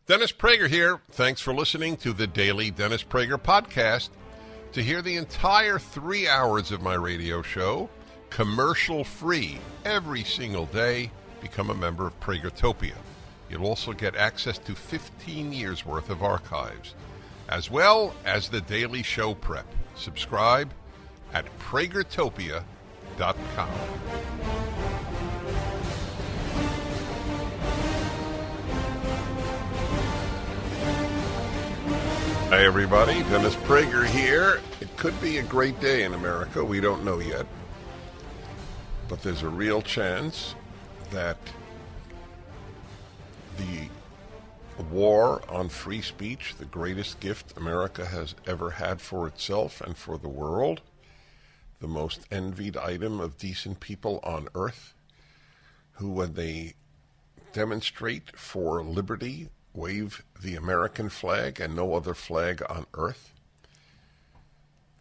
Dennis Prager here. Thanks for listening to the Daily Dennis Prager Podcast. To hear the entire 3 hours of my radio show, commercial-free, every single day, become a member of Pragertopia. You'll also get access to 15 years' worth of archives, as well as the daily show prep. Subscribe at Pragertopia.com. Hi, everybody. Dennis Prager here. It could be a great day in America. We don't know yet. But there's a real chance that the war on free speech, the greatest gift America has ever had for itself and for the world, the most envied item of decent people on earth, who, when they demonstrate for liberty, wave the American flag and no other flag on earth.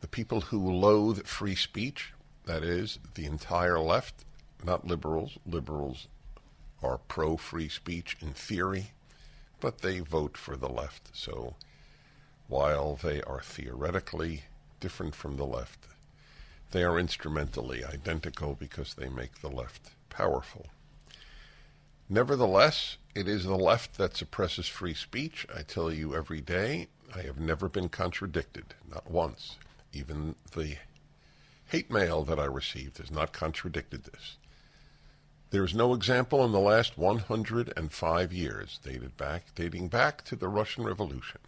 The people who loathe free speech, that is, the entire left, not liberals. Liberals are pro-free speech in theory, but they vote for the left. So while they are theoretically different from the left, they are instrumentally identical because they make the left powerful. Nevertheless, it is the left that suppresses free speech. I tell you every day, I have never been contradicted, not once. Even the hate mail that I received has not contradicted this. There is no example in the last 105 years, dating back to the Russian Revolution.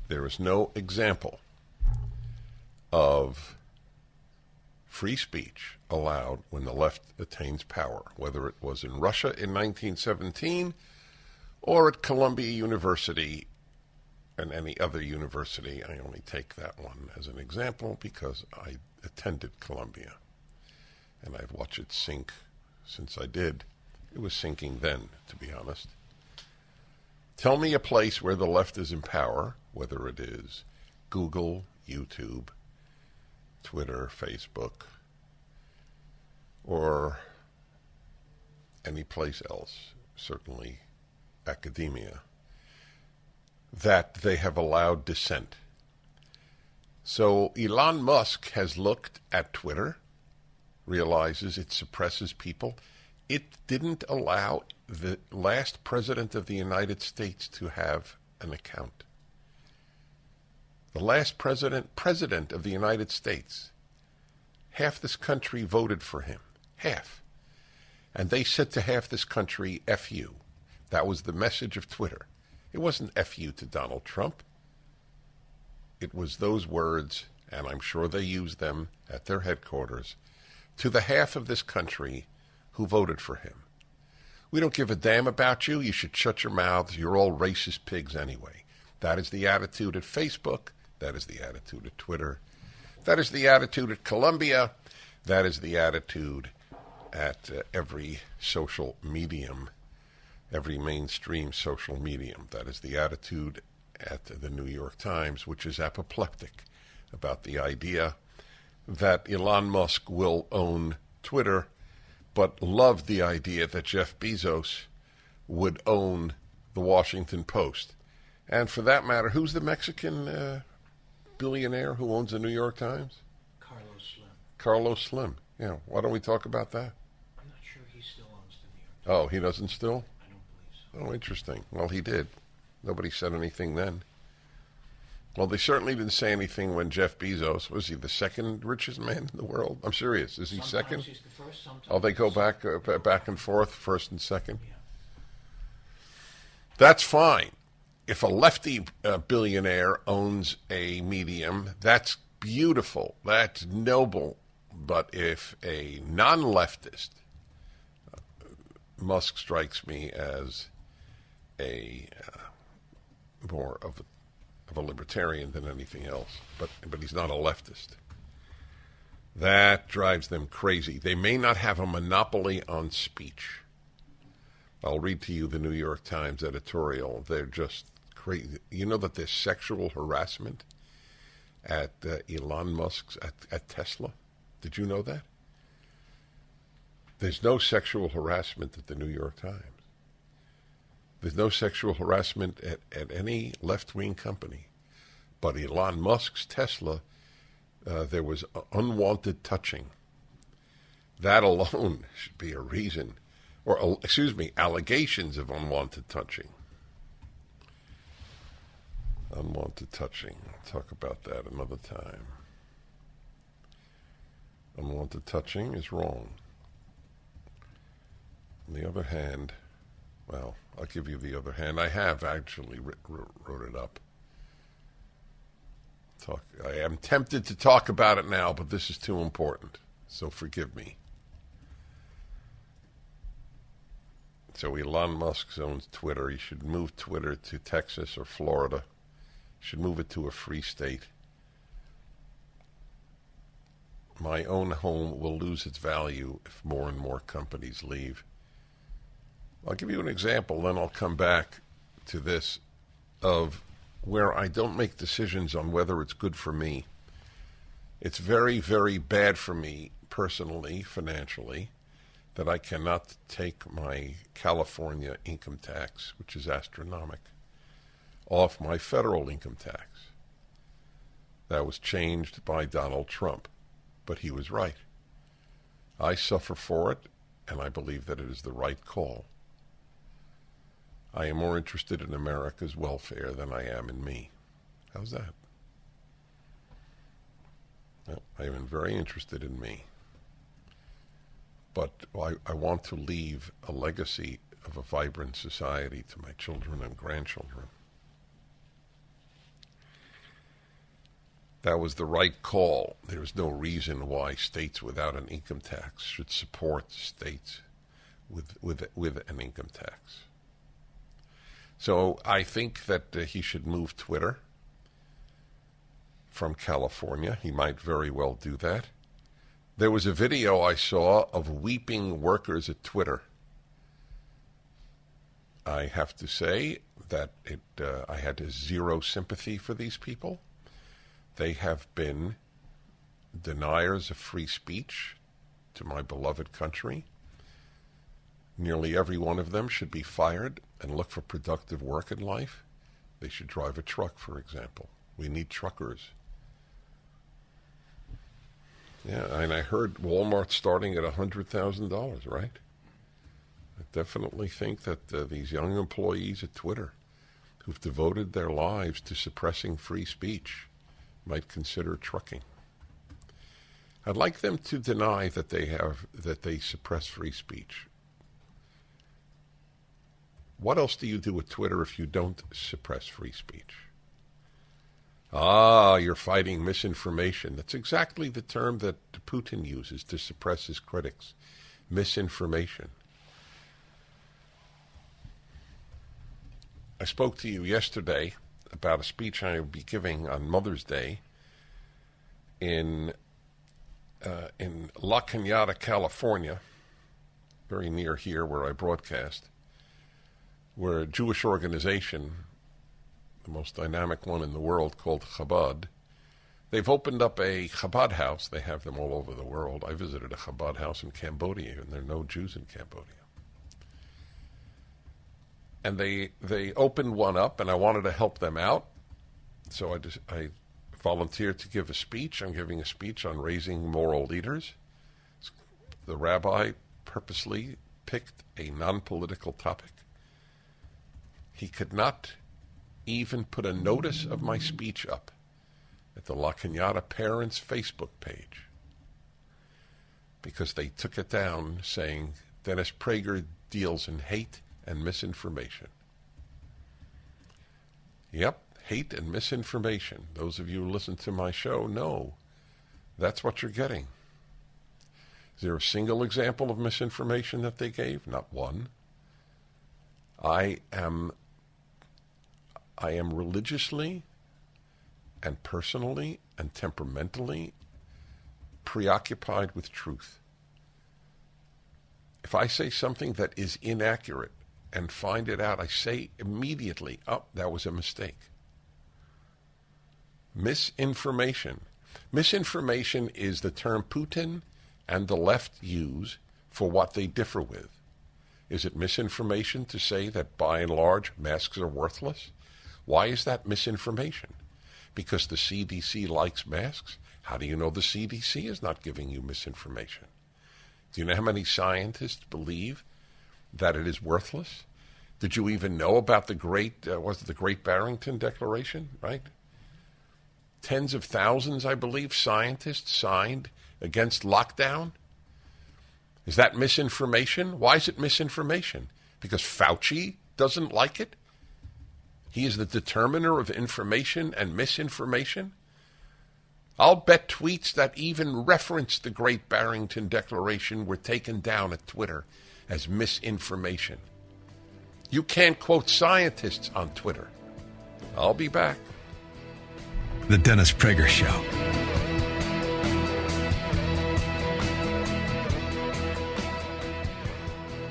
There is no example of free speech allowed when the left attains power, whether it was in Russia in 1917 or at Columbia University and any other university. I only take that one as an example because I attended Columbia and I've watched it sink since I did. It was sinking then, to be honest. Tell me a place where the left is in power, whether it is Google, YouTube, Twitter, Facebook, or any place else, certainly academia, that they have allowed dissent. So Elon Musk has looked at Twitter, realizes it suppresses people. It didn't allow the last president of the United States to have an account. The last president of the United States. Half this country voted for him. Half. And they said to half this country, F you. That was the message of Twitter. It wasn't F you to Donald Trump. It was those words, and I'm sure they used them at their headquarters, to the half of this country who voted for him. We don't give a damn about you. You should shut your mouths. You're all racist pigs anyway. That is the attitude at Facebook. That is the attitude at Twitter. That is the attitude at Columbia. That is the attitude at every social medium, every mainstream social medium. That is the attitude at the New York Times, which is apoplectic about the idea that Elon Musk will own Twitter, but loved the idea that Jeff Bezos would own the Washington Post. And for that matter, who's the Mexican billionaire who owns the New York Times? Carlos Slim. Yeah, why don't we talk about that? I'm not sure he still owns the New York Times. Oh, he doesn't still? I don't believe so. Oh, interesting. Well, he did. Nobody said anything then. Well, they certainly didn't say anything when Jeff Bezos, was he the second richest man in the world? I'm serious. Is he Sometimes second? He's the first, sometimes Oh, they go he's the back and forth, first and second? Yeah. That's fine. If a lefty billionaire owns a medium, that's beautiful. That's noble. But if a non-leftist, Musk strikes me as a more of a libertarian than anything else, but he's not a leftist. That drives them crazy. They may not have a monopoly on speech. I'll read to you the New York Times editorial. They're just crazy. You know that there's sexual harassment at Elon Musk's, at Tesla? Did you know that? There's no sexual harassment at the New York Times. There's no sexual harassment at any left-wing company. But Elon Musk's Tesla, there was unwanted touching. That alone should be a reason, or allegations of unwanted touching. Unwanted touching. I'll talk about that another time. Unwanted touching is wrong. On the other hand, well, I'll give you the other hand. I have actually wrote it up. I am tempted to talk about it now, but this is too important, so forgive me. So Elon Musk owns Twitter. He should move Twitter to Texas or Florida. He should move it to a free state. My own home will lose its value if more and more companies leave. I'll give you an example, then I'll come back to this, of where I don't make decisions on whether it's good for me. It's very, very bad for me personally, financially, that I cannot take my California income tax, which is astronomical, off my federal income tax. That was changed by Donald Trump, but he was right. I suffer for it, and I believe that it is the right call. I am more interested in America's welfare than I am in me. How's that? Well, I am very interested in me. But I want to leave a legacy of a vibrant society to my children and grandchildren. That was the right call. There's no reason why states without an income tax should support states with an income tax. So I think that he should move Twitter from California. He might very well do that. There was a video I saw of weeping workers at Twitter. I have to say that I had zero sympathy for these people. They have been deniers of free speech to my beloved country. Nearly every one of them should be fired and look for productive work in life. They should drive a truck, for example. We need truckers. Yeah, and I heard Walmart starting at $100,000, right? I definitely think that these young employees at Twitter who've devoted their lives to suppressing free speech might consider trucking. I'd like them to deny that they suppress free speech. What else do you do with Twitter if you don't suppress free speech? You're fighting misinformation. That's exactly the term that Putin uses to suppress his critics. Misinformation. I spoke to you yesterday about a speech I will be giving on Mother's Day in La Cañada, California, very near here where I broadcast, where a Jewish organization, the most dynamic one in the world, called Chabad, they've opened up a Chabad house. They have them all over the world. I visited a Chabad house in Cambodia, and there are no Jews in Cambodia. And they opened one up, and I wanted to help them out. So I volunteered to give a speech. I'm giving a speech on raising moral leaders. The rabbi purposely picked a non-political topic. He could not even put a notice of my speech up at the La Cañada Parents Facebook page because they took it down saying Dennis Prager deals in hate and misinformation. Yep, hate and misinformation. Those of you who listen to my show know that's what you're getting. Is there a single example of misinformation that they gave? Not one. I am religiously and personally and temperamentally preoccupied with truth. If I say something that is inaccurate and find it out, I say immediately, that was a mistake. Misinformation. Misinformation is the term Putin and the left use for what they differ with. Is it misinformation to say that by and large masks are worthless? Why is that misinformation? Because the CDC likes masks? How do you know the CDC is not giving you misinformation? Do you know how many scientists believe that it is worthless? Did you even know about the Great Barrington Declaration, right? Tens of thousands, I believe, scientists signed against lockdown. Is that misinformation? Why is it misinformation? Because Fauci doesn't like it? He is the determiner of information and misinformation? I'll bet tweets that even reference the Great Barrington Declaration were taken down at Twitter as misinformation. You can't quote scientists on Twitter. I'll be back. The Dennis Prager Show.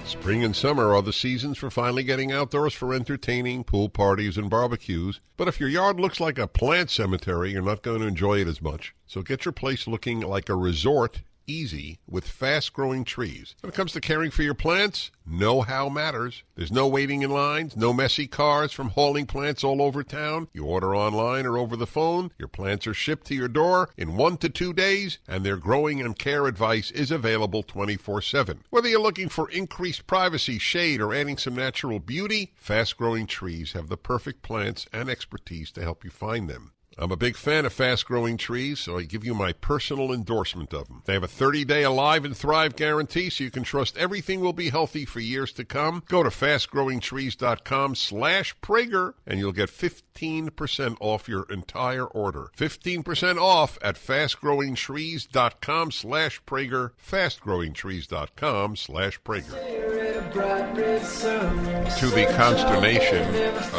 Spring and summer are the seasons for finally getting outdoors for entertaining, pool parties, and barbecues. But if your yard looks like a plant cemetery, you're not going to enjoy it as much. So get your place looking like a resort easy with fast-growing trees. When it comes to caring for your plants, know-how matters. There's no waiting in lines, no messy cars from hauling plants all over town. You order online or over the phone, your plants are shipped to your door in 1 to 2 days, and their growing and care advice is available 24/7. Whether you're looking for increased privacy, shade, or adding some natural beauty, fast-growing trees have the perfect plants and expertise to help you find them. I'm a big fan of fast-growing trees, so I give you my personal endorsement of them. They have a 30-day Alive and Thrive guarantee, so you can trust everything will be healthy for years to come. Go to fastgrowingtrees.com/Prager, and you'll get 15% off your entire order. 15% off at fastgrowingtrees.com/Prager, fastgrowingtrees.com/Prager. To the consternation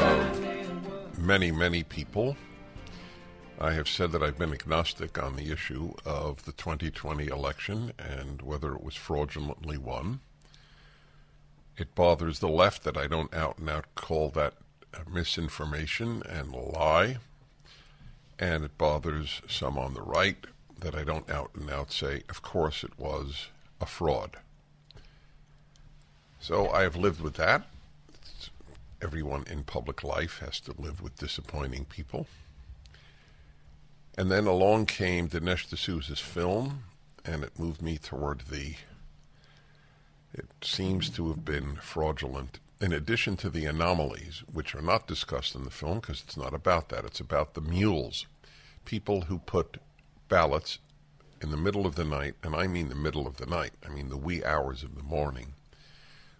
of many, many people, I have said that I've been agnostic on the issue of the 2020 election and whether it was fraudulently won. It bothers the left that I don't out and out call that misinformation and a lie. And it bothers some on the right that I don't out and out say, of course it was a fraud. So I have lived with that. Everyone in public life has to live with disappointing people. And then along came Dinesh D'Souza's film, and it moved me toward it seems to have been fraudulent, in addition to the anomalies, which are not discussed in the film because it's not about that. It's about the mules, people who put ballots in the middle of the night, and I mean the middle of the night, I mean the wee hours of the morning,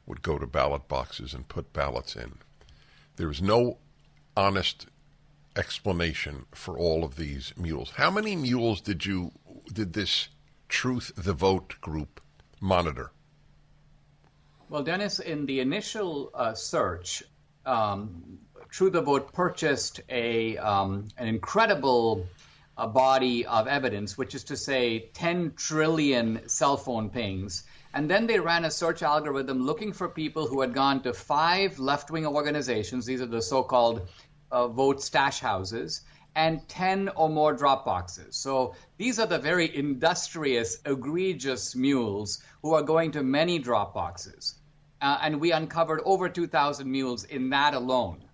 would go to ballot boxes and put ballots in. There is no honest explanation for all of these mules. How many mules did this Truth the Vote group monitor? Well, Dennis, in the initial search, Truth the Vote purchased an incredible body of evidence, which is to say 10 trillion cell phone pings. And then they ran a search algorithm looking for people who had gone to 5 left-wing organizations. These are the so-called vote stash houses, and 10 or more drop boxes. So these are the very industrious, egregious mules who are going to many drop boxes. And we uncovered over 2,000 mules in that alone.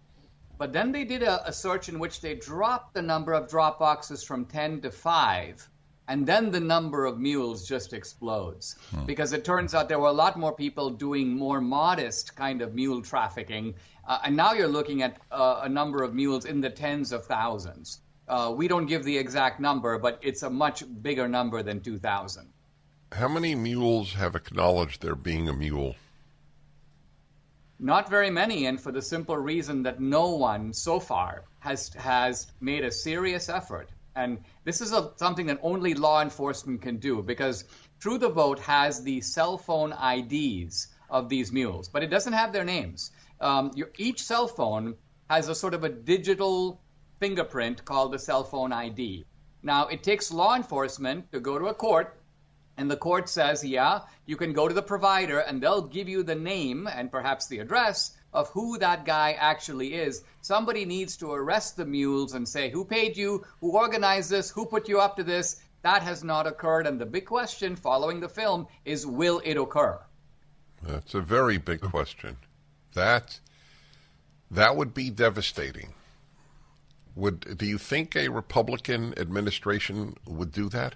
But then they did a search in which they dropped the number of drop boxes from 10 to 5, and then the number of mules just explodes. Because it turns out there were a lot more people doing more modest kind of mule trafficking. And now you're looking at a number of mules in the tens of thousands. We don't give the exact number, but it's a much bigger number than 2,000. How many mules have acknowledged there being a mule? Not very many, and for the simple reason that no one so far has made a serious effort. And this is something that only law enforcement can do, because Truth the Vote has the cell phone IDs of these mules, but it doesn't have their names. Each cell phone has a sort of a digital fingerprint called the cell phone ID. Now, it takes law enforcement to go to a court, and the court says, yeah, you can go to the provider, and they'll give you the name and perhaps the address of who that guy actually is. Somebody needs to arrest the mules and say, who paid you, who organized this, who put you up to this? That has not occurred, and the big question following the film is, will it occur? That's a very big question. That would be devastating. Do you think a Republican administration would do that?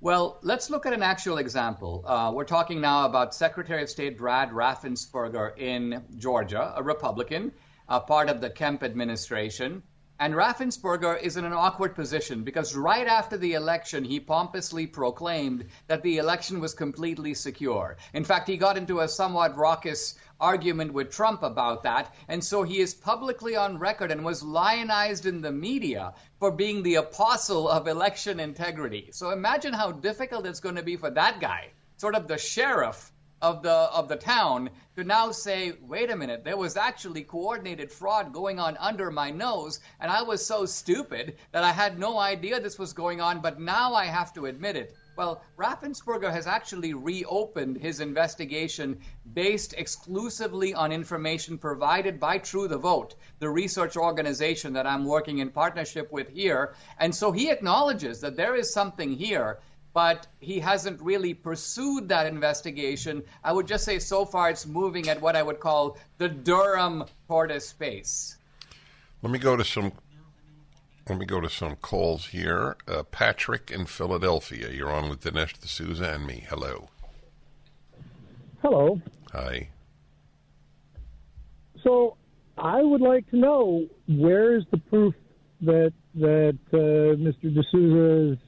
Well, let's look at an actual example. We're talking now about Secretary of State Brad Raffensperger in Georgia, a Republican, part of the Kemp administration. And Raffensperger is in an awkward position because right after the election, he pompously proclaimed that the election was completely secure. In fact, he got into a somewhat raucous argument with Trump about that. And so he is publicly on record and was lionized in the media for being the apostle of election integrity. So imagine how difficult it's going to be for that guy, sort of the sheriff of the town, to now say, wait a minute, there was actually coordinated fraud going on under my nose, and I was so stupid that I had no idea this was going on, but now I have to admit it. Well, Raffensperger has actually reopened his investigation based exclusively on information provided by True the Vote, the research organization that I'm working in partnership with here. And so he acknowledges that there is something here, but he hasn't really pursued that investigation. I would just say so far it's moving at what I would call the Durham tortoise pace. Let me go to some calls here. Patrick in Philadelphia. You're on with Dinesh D'Souza and me. Hello. Hello. Hi. So I would like to know, where is the proof that Mr. D'Souza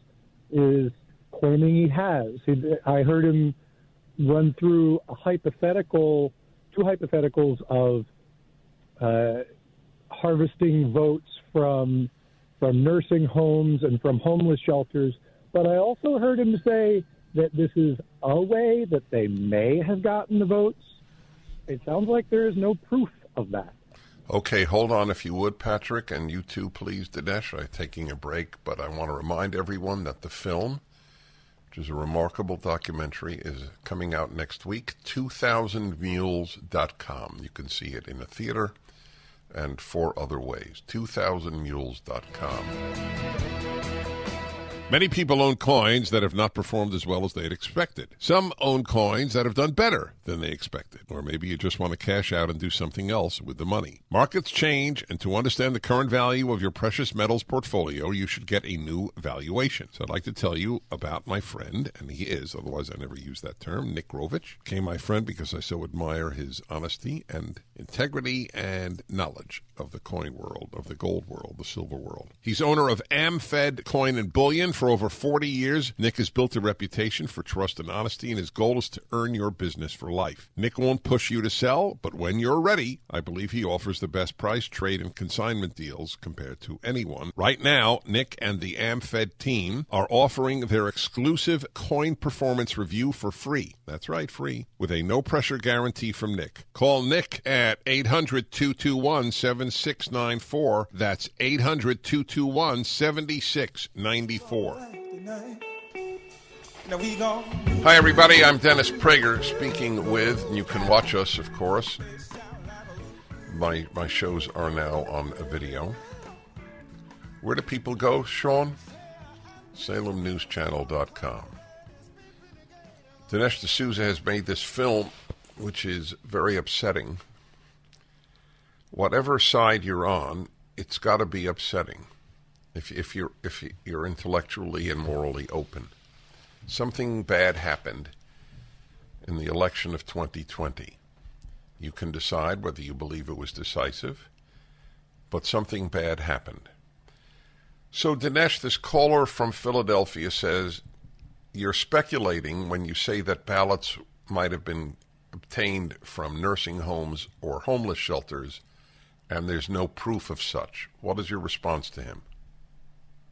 is claiming he has? I heard him run through two hypotheticals of harvesting votes from nursing homes and from homeless shelters, but I also heard him say that this is a way that they may have gotten the votes. It sounds like there is no proof of that. Okay, hold on if you would, Patrick, and you too, please, Dinesh. I'm taking a break, but I want to remind everyone that the film, which is a remarkable documentary, is coming out next week, 2000mules.com. You can see it in a theater and 4 other ways, 2000mules.com. Many people own coins that have not performed as well as they had expected. Some own coins that have done better than they expected. Or maybe you just want to cash out and do something else with the money. Markets change, and to understand the current value of your precious metals portfolio, you should get a new valuation. So I'd like to tell you about my friend, and he is, otherwise I never use that term, Nick Rovich. Became my friend because I so admire his honesty and integrity and knowledge of the coin world, of the gold world, the silver world. He's owner of AmFed Coin and Bullion. For over 40 years, Nick has built a reputation for trust and honesty, and his goal is to earn your business for life. Nick won't push you to sell, but when you're ready, I believe he offers the best price, trade, and consignment deals compared to anyone. Right now, Nick and the AmFed team are offering their exclusive coin performance review for free. That's right, free, with a no-pressure guarantee from Nick. Call Nick at 800-221-7694. That's 800-221-7694. Hi, everybody. I'm Dennis Prager speaking with, and you can watch us, of course. My shows are now on a video. Where do people go, Sean? SalemNewsChannel.com. Dinesh D'Souza has made this film, which is very upsetting. Whatever side you're on, it's got to be upsetting. If you're intellectually and morally open. Something bad happened in the election of 2020. You can decide whether you believe it was decisive, but something bad happened. So Dinesh, this caller from Philadelphia, says you're speculating when you say that ballots might have been obtained from nursing homes or homeless shelters, and there's no proof of such. What is your response to him?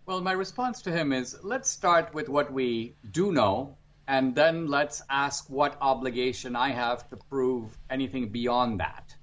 Well, my response to him is, let's start with what we do know, and then let's ask what obligation I have to prove anything beyond that,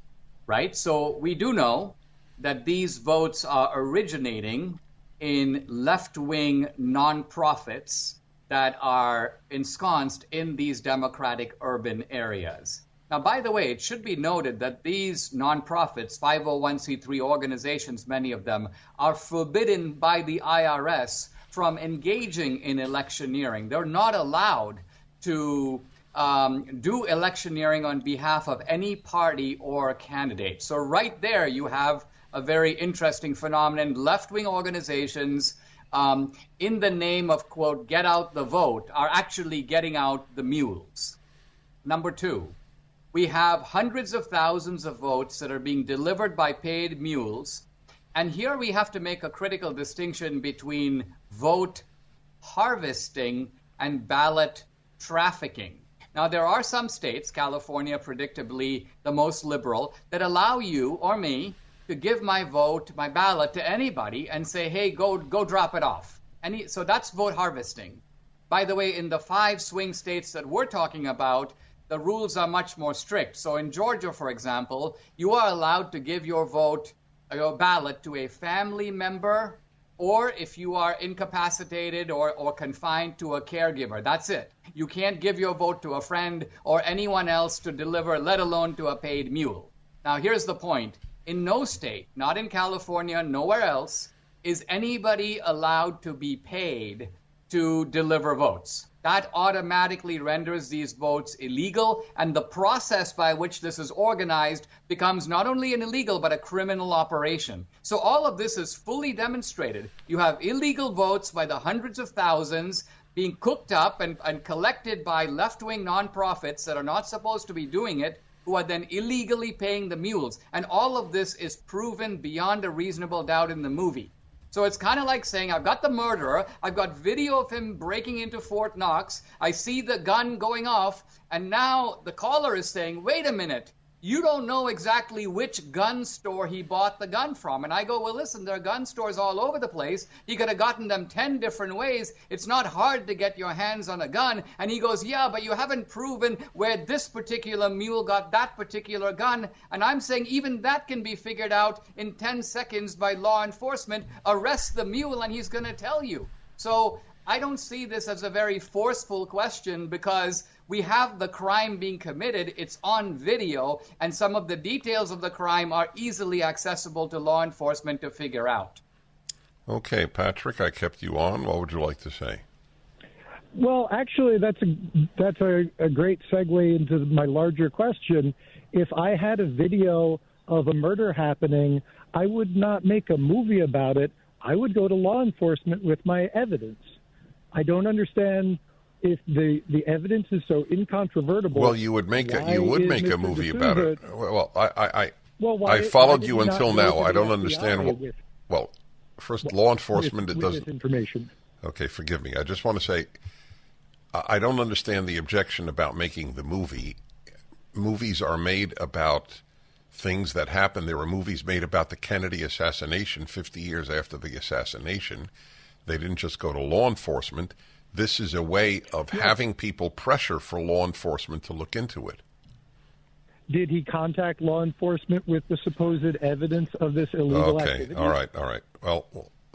right? So we do know that these votes are originating in left-wing nonprofits that are ensconced in these democratic urban areas. Now, by the way, it should be noted that these nonprofits, 501c3 organizations, many of them, are forbidden by the IRS from engaging in electioneering. They're not allowed to do electioneering on behalf of any party or candidate. So right there you have a very interesting phenomenon. Left-wing organizations, in the name of, quote, get out the vote, are actually getting out the mules. Number two, we have hundreds of thousands of votes that are being delivered by paid mules. And here we have to make a critical distinction between vote harvesting and ballot trafficking. Now, there are some states, California predictably the most liberal, that allow you or me to give my vote, my ballot to anybody and say, hey, go drop it off. So that's vote harvesting. By the way, in the 5 swing states that we're talking about, the rules are much more strict. So in Georgia, for example, you are allowed to give your vote, your ballot, to a family member, or if you are incapacitated or confined, to a caregiver. That's it. You can't give your vote to a friend or anyone else to deliver, let alone to a paid mule. Now, here's the point. In no state, not in California, nowhere else, is anybody allowed to be paid to deliver votes. That automatically renders these votes illegal, and the process by which this is organized becomes not only an illegal but a criminal operation. So all of this is fully demonstrated. You have illegal votes by the hundreds of thousands being cooked up and collected by left-wing nonprofits that are not supposed to be doing it, who are then illegally paying the mules. And all of this is proven beyond a reasonable doubt in the movie. So it's kind of like saying, I've got the murderer, I've got video of him breaking into Fort Knox, I see the gun going off, and now the caller is saying, wait a minute, you don't know exactly which gun store he bought the gun from. And I go, well, listen, there are gun stores all over the place. He could have gotten them 10 different ways. It's not hard to get your hands on a gun. And he goes, yeah, but you haven't proven where this particular mule got that particular gun. And I'm saying even that can be figured out in 10 seconds by law enforcement. Arrest the mule and he's going to tell you. So I don't see this as a very forceful question because we have the crime being committed, it's on video, and some of the details of the crime are easily accessible to law enforcement to figure out. Okay, Patrick, I kept you on. What would you like to say? Well, actually, that's a great segue into my larger question. If I had a video of a murder happening, I would not make a movie about it. I would go to law enforcement with my evidence. I don't understand if the evidence is so incontrovertible. Well, you would make a movie about it. Well, I followed you until now. I don't understand. Well, first, law enforcement, it doesn't. Information. Okay, forgive me. I just want to say, I don't understand the objection about making the movie. Movies are made about things that happen. There were movies made about the Kennedy assassination 50 years after the assassination. They didn't just go to law enforcement. This is a way of having people pressure for law enforcement to look into it. Did he contact law enforcement with the supposed evidence of this illegal activity? All right. Well,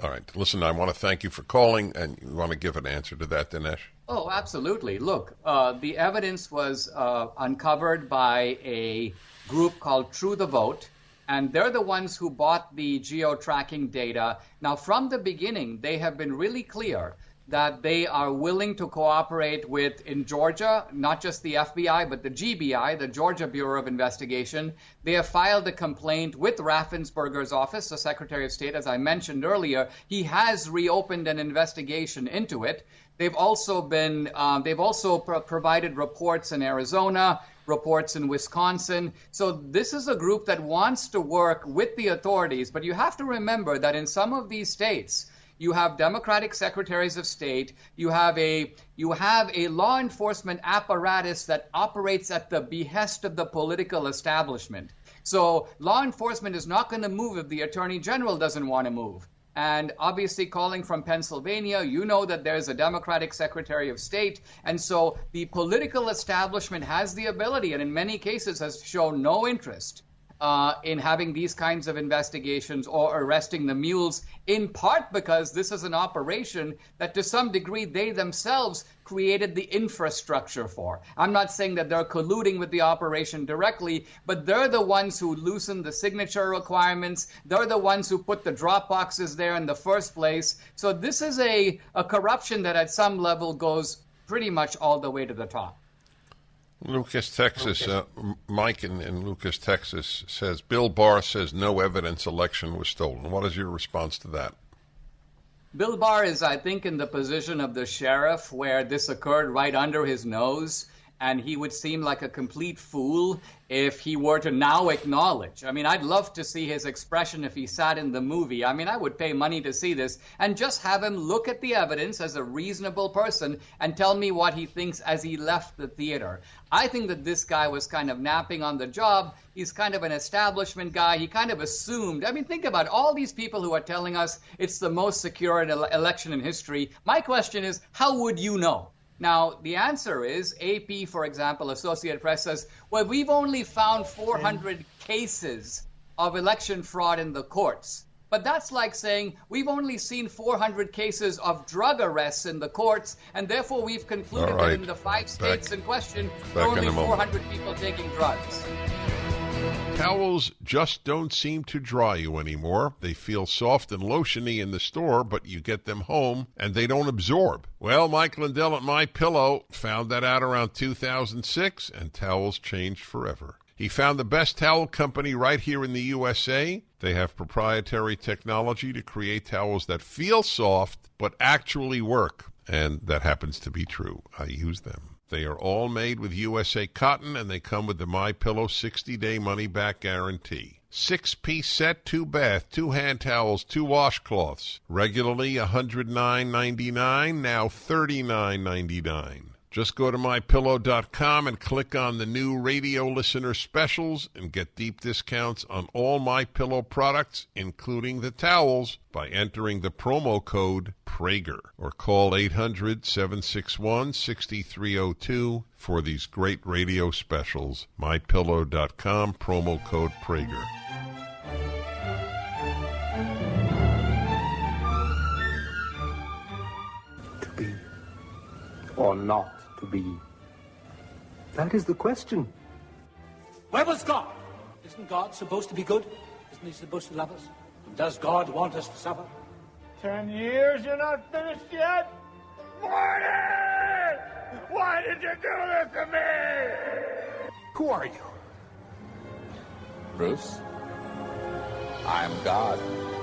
all right. Listen, I want to thank you for calling, and you want to give an answer to that, Dinesh? Oh, absolutely. Look, the evidence was uncovered by a group called True the Vote, and they're the ones who bought the geo-tracking data. Now, from the beginning, they have been really clear that they are willing to cooperate with, in Georgia, not just the FBI, but the GBI, the Georgia Bureau of Investigation. They have filed a complaint with Raffensperger's office, the Secretary of State, as I mentioned earlier. He has reopened an investigation into it. They've also provided reports in Arizona, reports in Wisconsin. So this is a group that wants to work with the authorities, but you have to remember that in some of these states, you have Democratic secretaries of state. You have a law enforcement apparatus that operates at the behest of the political establishment. So law enforcement is not going to move if the Attorney General doesn't want to move. And obviously, calling from Pennsylvania, you know that there's a Democratic Secretary of State. And so the political establishment has the ability, and in many cases has shown no interest in having these kinds of investigations or arresting the mules, in part because this is an operation that to some degree they themselves created the infrastructure for. I'm not saying that they're colluding with the operation directly, but they're the ones who loosened the signature requirements. They're the ones who put the drop boxes there in the first place. So this is a corruption that at some level goes pretty much all the way to the top. Lucas, Texas, Mike in Lucas, Texas says, Bill Barr says no evidence election was stolen. What is your response to that? Bill Barr is, I think, in the position of the sheriff where this occurred right under his nose, and he would seem like a complete fool if he were to now acknowledge. I mean, I'd love to see his expression if he sat in the movie. I mean, I would pay money to see this and just have him look at the evidence as a reasonable person and tell me what he thinks as he left the theater. I think that this guy was kind of napping on the job. He's kind of an establishment guy. He kind of assumed. I mean, think about all these people who are telling us it's the most secure election in history. My question is, how would you know? Now, the answer is, AP, for example, Associated Press says, well, we've only found 400 cases of election fraud in the courts. But that's like saying we've only seen 400 cases of drug arrests in the courts, and therefore we've concluded that in the 5 states in question, there are only 400 people taking drugs. Towels just don't seem to dry you anymore. They feel soft and lotiony in the store, but you get them home and they don't absorb. Well, Mike Lindell at My Pillow found that out around 2006, and towels changed forever. He found the best towel company right here in the USA. They have proprietary technology to create towels that feel soft but actually work, and that happens to be true. I use them. They are all made with USA cotton, and they come with the My Pillow 60-day money-back guarantee. 6-piece set, 2 bath, 2 hand towels, 2 washcloths. Regularly $109.99, now $39.99. Just go to MyPillow.com and click on the new radio listener specials and get deep discounts on all MyPillow products, including the towels, by entering the promo code Prager, or call 800-761-6302 for these great radio specials. MyPillow.com, promo code Prager. To be or not to be? That is the question. Where was God? Isn't God supposed to be good? Isn't he supposed to love us? And does God want us to suffer? 10 years, you're not finished yet? Morty! Why did you do this to me? Who are you? Bruce? I'm God.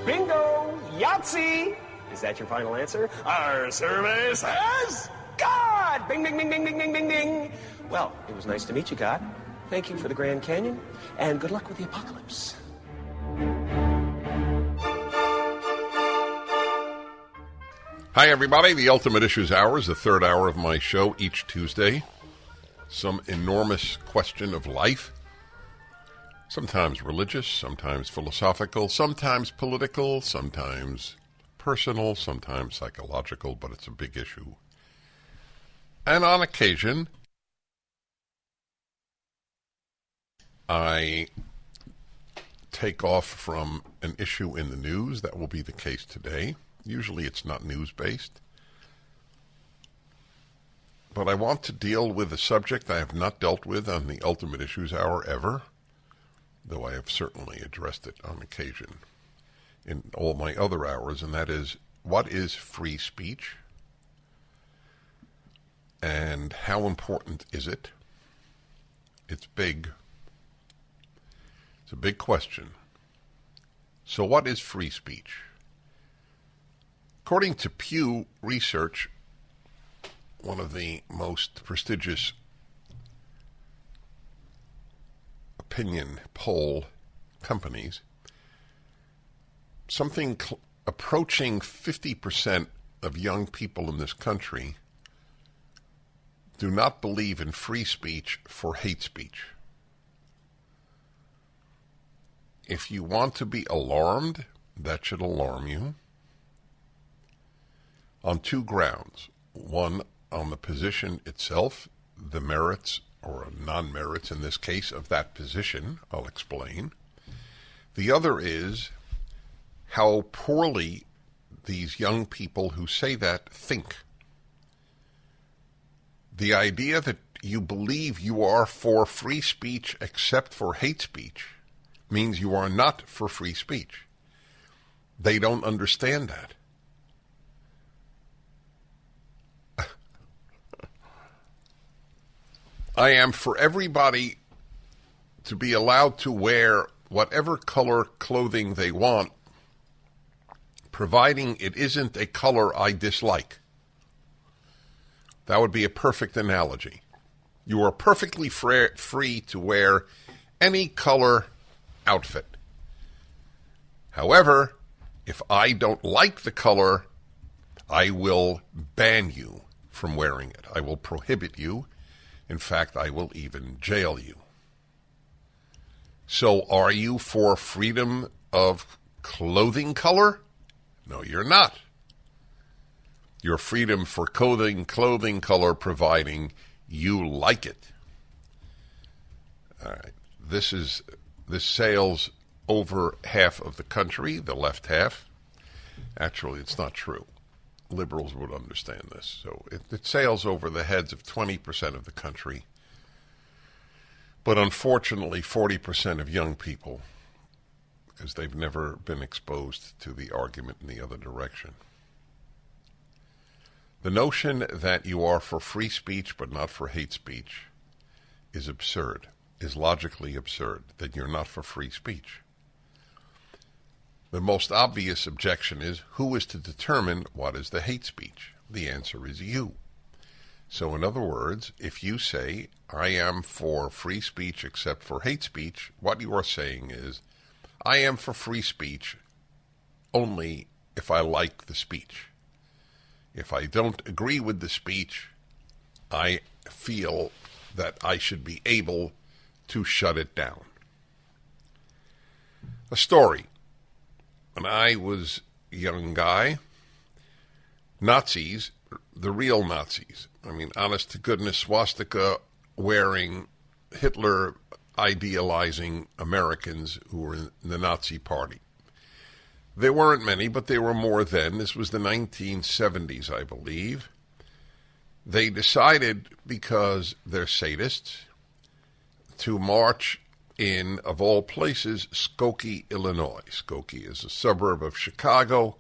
Bingo! Yahtzee! Is that your final answer? Our survey says God! Bing, bing, bing, bing, bing, bing, bing, bing. Well, it was nice to meet you, God. Thank you for the Grand Canyon, and good luck with the apocalypse. Hi, everybody. The Ultimate Issues Hour is the third hour of my show each Tuesday. Some enormous question of life. Sometimes religious, sometimes philosophical, sometimes political, sometimes personal, sometimes psychological, but it's a big issue. And on occasion, I take off from an issue in the news. That will be the case today. Usually it's not news-based. But I want to deal with a subject I have not dealt with on the Ultimate Issues Hour ever, though I have certainly addressed it on occasion in all my other hours, and that is, what is free speech? And how important is it? It's big. It's a big question. So what is free speech? According to Pew Research, one of the most prestigious opinion poll companies, something approaching 50% of young people in this country do not believe in free speech for hate speech. If you want to be alarmed, that should alarm you on 2 grounds. One, on the position itself, the merits or non-merits in this case of that position. I'll explain. The other is how poorly these young people who say that think. The idea that you believe you are for free speech except for hate speech means you are not for free speech. They don't understand that. I am for everybody to be allowed to wear whatever color clothing they want, providing it isn't a color I dislike. That would be a perfect analogy. You are perfectly free to wear any color outfit. However, if I don't like the color, I will ban you from wearing it. I will prohibit you. In fact, I will even jail you. So are you for freedom of clothing color? No, you're not. Your freedom for clothing color providing you like it. All right. This sails over half of the country, the left half. Actually, it's not true. Liberals would understand this. So it sails over the heads of 20% of the country. But unfortunately, 40% of young people, because they've never been exposed to the argument in the other direction. The notion that you are for free speech but not for hate speech is absurd, is logically absurd, that you're not for free speech. The most obvious objection is, who is to determine what is the hate speech? The answer is you. So in other words, if you say, I am for free speech except for hate speech, what you are saying is, I am for free speech only if I like the speech. If I don't agree with the speech, I feel that I should be able to shut it down. A story. When I was a young guy, Nazis, the real Nazis, I mean, honest to goodness, swastika wearing, Hitler idealizing Americans who were in the Nazi Party. There weren't many, but there were more then. This was the 1970s, I believe. They decided, because they're sadists, to march in, of all places, Skokie, Illinois. Skokie is a suburb of Chicago,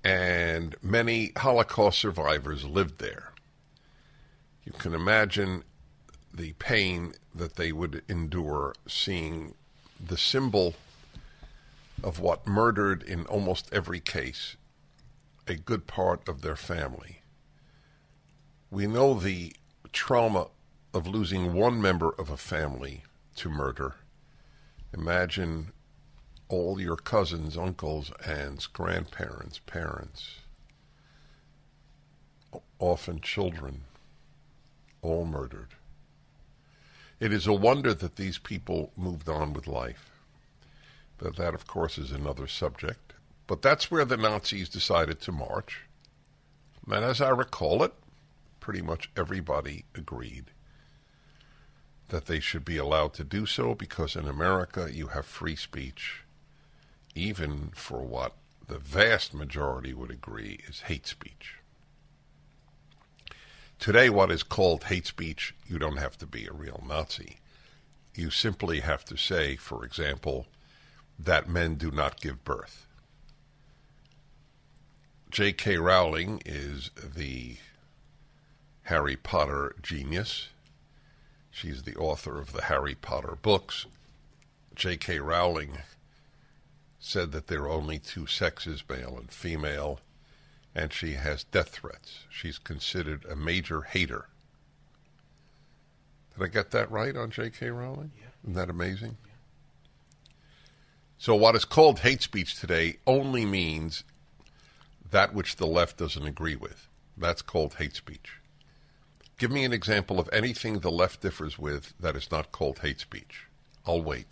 and many Holocaust survivors lived there. You can imagine the pain that they would endure seeing the symbol of what murdered, in almost every case, a good part of their family. We know the trauma of losing one member of a family to murder. Imagine all your cousins, uncles, aunts, grandparents, parents, often children, all murdered. It is a wonder that these people moved on with life. But that, of course, is another subject. But that's where the Nazis decided to march. And as I recall it, pretty much everybody agreed that they should be allowed to do so, because in America you have free speech, even for what the vast majority would agree is hate speech. Today, what is called hate speech, you don't have to be a real Nazi. You simply have to say, for example, that men do not give birth. J.K. Rowling is the Harry Potter genius. She's the author of the Harry Potter books. J.K. Rowling said that there are only two sexes, male and female, and she has death threats. She's considered a major hater. Did I get that right on J.K. Rowling? Yeah. Isn't that amazing? Yeah. So what is called hate speech today only means that which the left doesn't agree with. That's called hate speech. Give me an example of anything the left differs with that is not called hate speech. I'll wait.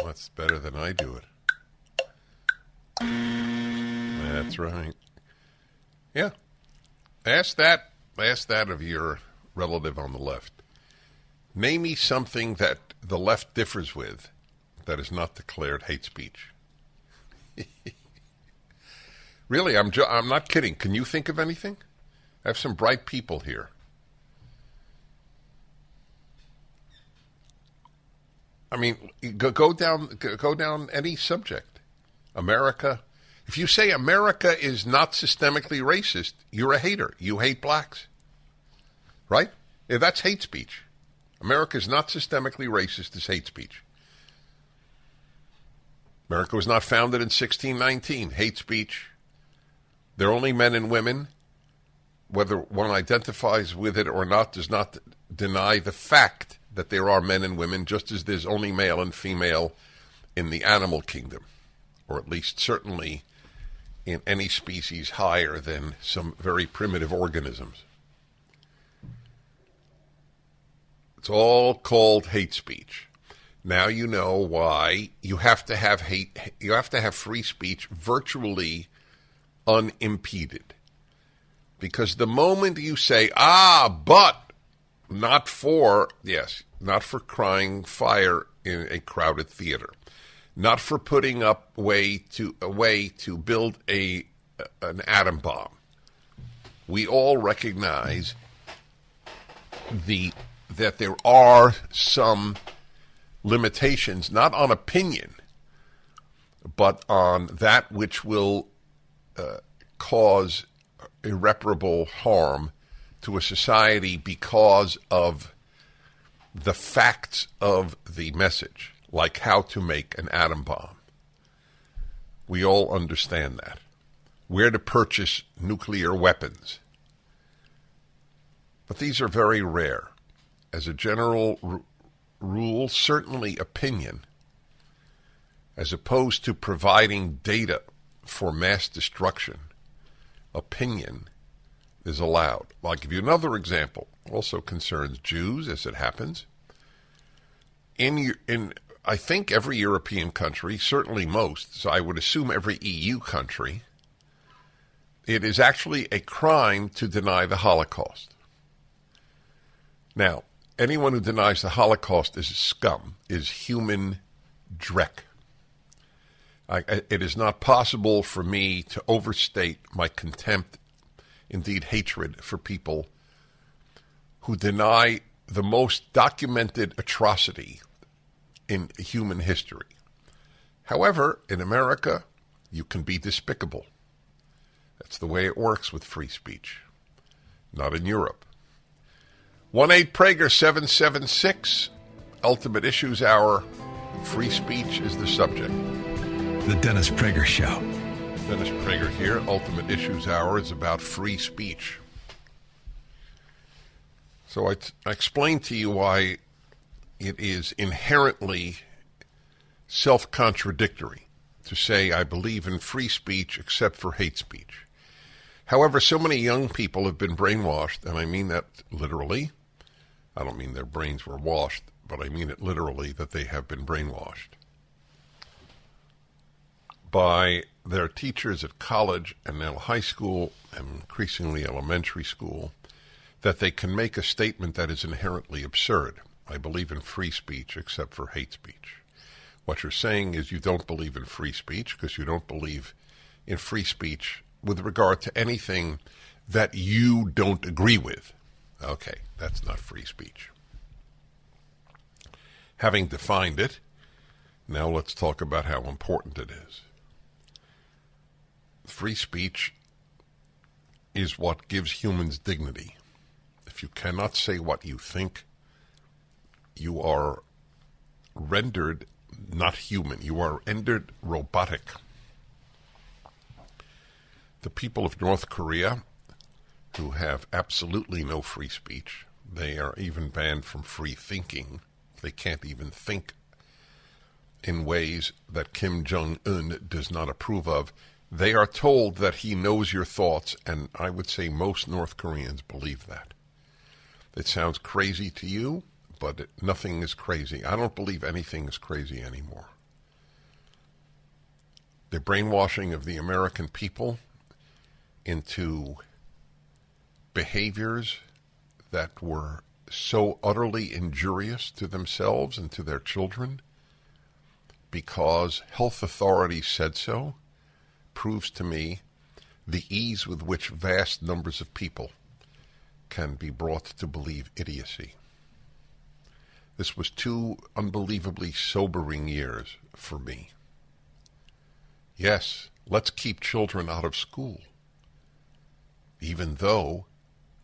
What's better than I do it? That's right. Yeah. Ask that of your relative on the left. Name me something that the left differs with that is not declared hate speech. Really, I'm not kidding. Can you think of anything? I have some bright people here. I mean, go down any subject. America. If you say America is not systemically racist, you're a hater. You hate blacks. Right? Yeah, that's hate speech. America is not systemically racist is hate speech. America was not founded in 1619. Hate speech. They're only men and women. Whether one identifies with it or not does not deny the fact that there are men and women, just as there's only male and female in the animal kingdom, or at least certainly in any species higher than some very primitive organisms. It's all called hate speech. Now you know why you have to have free speech virtually unimpeded. Because the moment you say, but not for crying fire in a crowded theater, not for putting up a way to build an atom bomb, we all recognize that there are some limitations, not on opinion, but on that which will cause irreparable harm to a society because of the facts of the message, like how to make an atom bomb. We all understand that. Where to purchase nuclear weapons. But these are very rare. As a general rule, certainly opinion, as opposed to providing data for mass destruction, opinion is allowed. I'll give you another example. Also concerns Jews, as it happens. In I think every European country, certainly most, so I would assume every EU country, it is actually a crime to deny the Holocaust. Now, anyone who denies the Holocaust is scum, is human dreck. It is not possible for me to overstate my contempt, indeed hatred, for people who deny the most documented atrocity in human history. However, in America, you can be despicable. That's the way it works with free speech. Not in Europe. 1-8-Prager-776, Ultimate Issues Hour. Free speech is the subject. The Dennis Prager Show. Dennis Prager here. Ultimate Issues Hour is about free speech. So I explained to you why it is inherently self-contradictory to say I believe in free speech except for hate speech. However, so many young people have been brainwashed, and I mean that literally. I don't mean their brains were washed, but I mean it literally, that they have been brainwashed by their teachers at college and now high school and increasingly elementary school, that they can make a statement that is inherently absurd. I believe in free speech except for hate speech. What you're saying is you don't believe in free speech because you don't believe in free speech with regard to anything that you don't agree with. Okay, that's not free speech. Having defined it, now let's talk about how important it is. Free speech is what gives humans dignity. If you cannot say what you think, you are rendered not human. You are rendered robotic. The people of North Korea, who have absolutely no free speech, they are even banned from free thinking. They can't even think in ways that Kim Jong-un does not approve of. They are told that he knows your thoughts, and I would say most North Koreans believe that. It sounds crazy to you, but nothing is crazy. I don't believe anything is crazy anymore. The brainwashing of the American people into behaviors that were so utterly injurious to themselves and to their children because health authorities said so, proves to me the ease with which vast numbers of people can be brought to believe idiocy. This was 2 unbelievably sobering years for me. Yes, let's keep children out of school, even though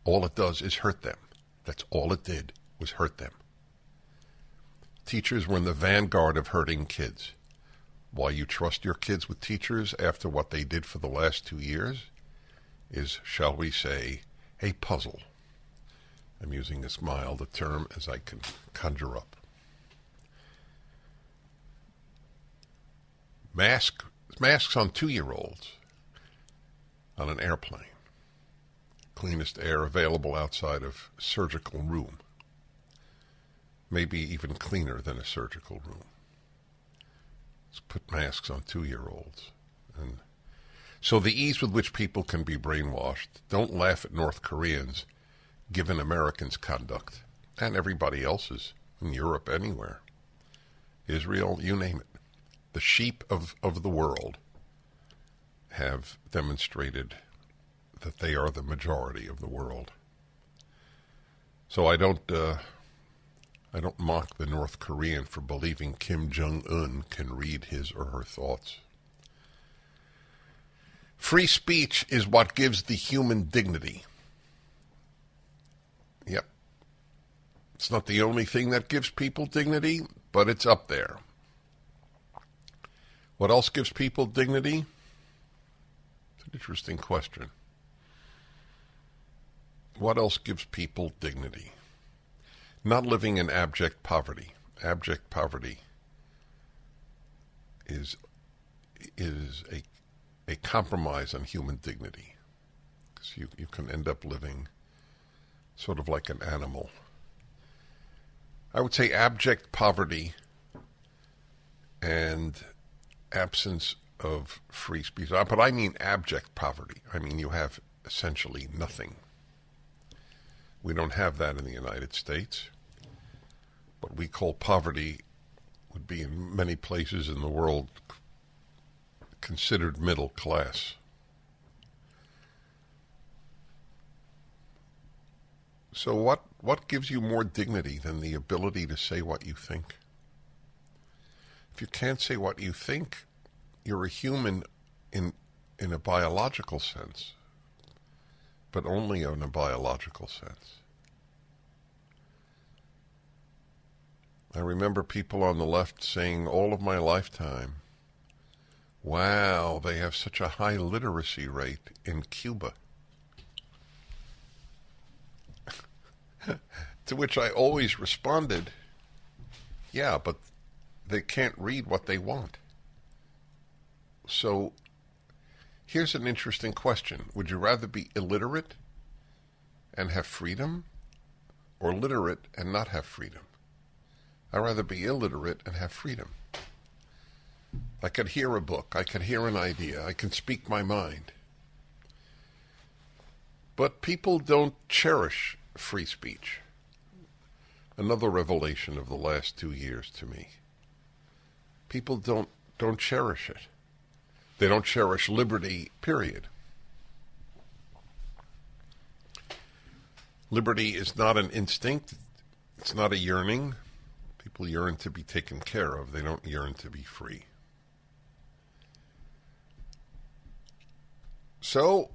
all it does is hurt them. That's all it did, was hurt them. Teachers were in the vanguard of hurting kids. Why you trust your kids with teachers after what they did for the last 2 years is, shall we say, a puzzle. I'm using as mild a term as I can conjure up. Masks on 2-year-olds on an airplane. Cleanest air available outside of surgical room. Maybe even cleaner than a surgical room. Let's put masks on 2-year-olds. And so the ease with which people can be brainwashed, don't laugh at North Koreans given Americans' conduct, and everybody else's, in Europe, anywhere. Israel, you name it. The sheep of the world have demonstrated that they are the majority of the world. So I don't mock the North Korean for believing Kim Jong-un can read his or her thoughts. Free speech is what gives the human dignity. Yep. It's not the only thing that gives people dignity, but it's up there. What else gives people dignity? It's an interesting question. What else gives people dignity? Not living in abject poverty. Abject poverty is a compromise on human dignity. Because you can end up living sort of like an animal. I would say abject poverty and absence of free speech. But I mean abject poverty. I mean you have essentially nothing. We don't have that in the United States. What we call poverty would be in many places in the world considered middle class. So what gives you more dignity than the ability to say what you think? If you can't say what you think, you're a human in a biological sense, but only in a biological sense. I remember people on the left saying all of my lifetime, wow, they have such a high literacy rate in Cuba. To which I always responded, yeah, but they can't read what they want. So here's an interesting question. Would you rather be illiterate and have freedom, or literate and not have freedom? I'd rather be illiterate and have freedom. I could hear a book. I could hear an idea. I can speak my mind. But people don't cherish free speech. Another revelation of the last 2 years to me. People don't cherish it. They don't cherish liberty, period. Liberty is not an instinct. It's not a yearning. People yearn to be taken care of. They don't yearn to be free. So,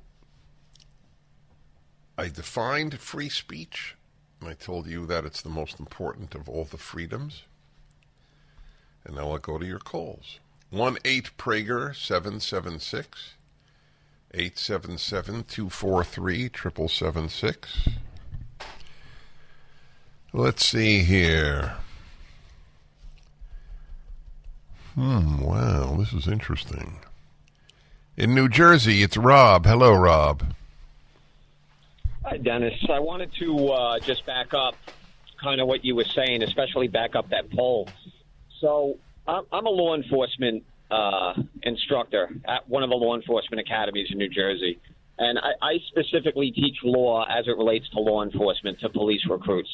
I defined free speech, and I told you that it's the most important of all the freedoms. And now I'll go to your calls. 1-8-PRAGER 776 877-243-7776. Let's see here. Wow, this is interesting. In New Jersey, it's Rob. Hello, Rob. Hi, Dennis. I wanted to just back up kind of what you were saying, especially back up that poll. So I'm a law enforcement instructor at one of the law enforcement academies in New Jersey. And I specifically teach law as it relates to law enforcement, to police recruits.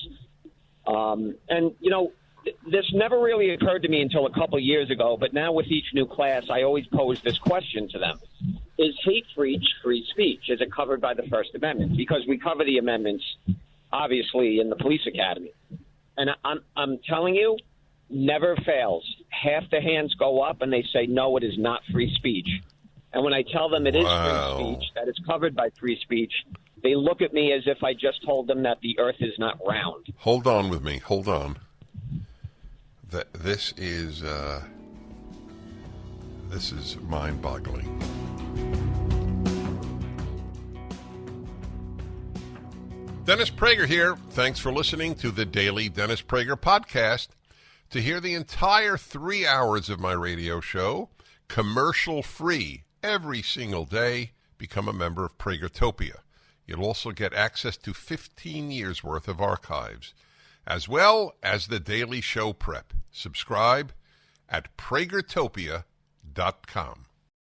And, you know, this never really occurred to me until a couple of years ago, but now with each new class, I always pose this question to them. Is hate speech free speech? Is it covered by the First Amendment? Because we cover the amendments, obviously, in the police academy. And I'm telling you, never fails. half the hands go up and they say, no, it is not free speech. And when I tell them it is free speech, that it's covered by free speech, they look at me as if I just told them that the earth is not round. Hold on with me. Hold on. This is mind-boggling. Dennis Prager here. Thanks for listening to the Daily Dennis Prager Podcast. To hear the entire 3 hours of my radio show, commercial-free, every single day, become a member of Pragertopia. You'll also get access to 15 years' worth of archives, as well as the daily show prep. Subscribe at pragertopia.com.